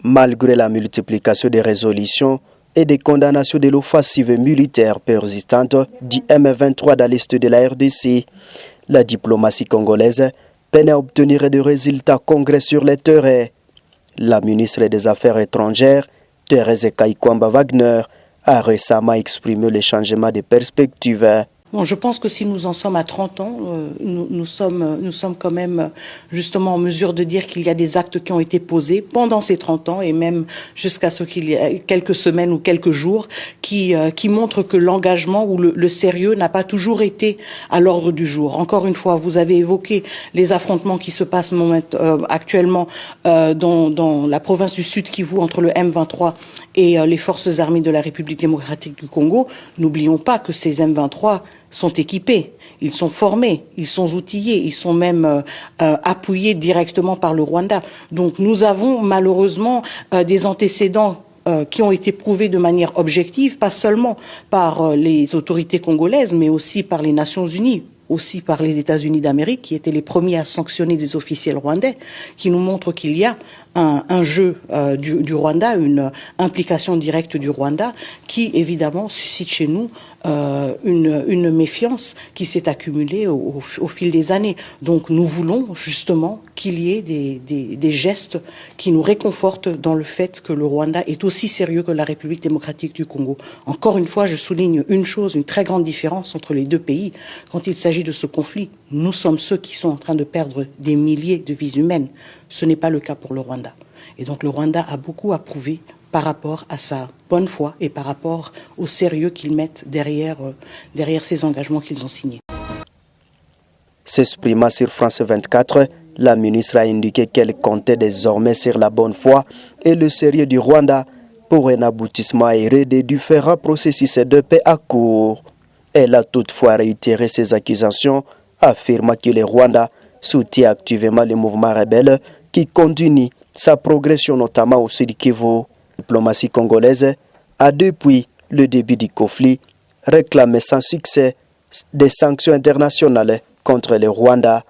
Malgré la multiplication des résolutions et des condamnations de l'offensive militaire persistante du M23 dans l'est de la RDC, la diplomatie congolaise peine à obtenir des résultats concrets sur les terrains. La ministre des Affaires étrangères, Thérèse Kaikwamba Wagner, a récemment exprimé le changement de perspective. Bon, je pense que si nous en sommes à 30 ans, nous sommes quand même justement en mesure de dire qu'il y a des actes qui ont été posés pendant ces 30 ans et même jusqu'à ce qu'il y ait quelques semaines ou quelques jours qui montrent que l'engagement ou le sérieux n'a pas toujours été à l'ordre du jour. Encore une fois, vous avez évoqué les affrontements qui se passent actuellement dans la province du Sud Kivu entre le M23 et les forces armées de la République démocratique du Congo. N'oublions pas que ces M23 sont équipés, ils sont formés, ils sont outillés, ils sont même appuyés directement par le Rwanda. Donc nous avons malheureusement des antécédents qui ont été prouvés de manière objective, pas seulement par les autorités congolaises, mais aussi par les Nations Unies, aussi par les États-Unis d'Amérique, qui étaient les premiers à sanctionner des officiels rwandais, qui nous montrent qu'il y a un jeu du Rwanda, une implication directe du Rwanda, qui évidemment suscite chez nous une méfiance qui s'est accumulée au fil des années. Donc nous voulons justement qu'il y ait des gestes qui nous réconfortent dans le fait que le Rwanda est aussi sérieux que la République démocratique du Congo. Encore une fois, je souligne une chose, une très grande différence entre les deux pays. Quand il s'agit de ce conflit, nous sommes ceux qui sont en train de perdre des milliers de vies humaines. Ce n'est pas le cas pour le Rwanda. Et donc le Rwanda a beaucoup à prouver par rapport à sa bonne foi et par rapport au sérieux qu'ils mettent derrière ces engagements qu'ils ont signés. S'exprimant sur France 24, la ministre a indiqué qu'elle comptait désormais sur la bonne foi et le sérieux du Rwanda pour un aboutissement aéré des différents processus de paix à court. Elle a toutefois réitéré ses accusations, affirmant que le Rwanda soutient activement les mouvements rebelles qui continuent sa progression notamment au Sud Kivu. La diplomatie congolaise a depuis le début du conflit réclamé sans succès des sanctions internationales contre le Rwanda.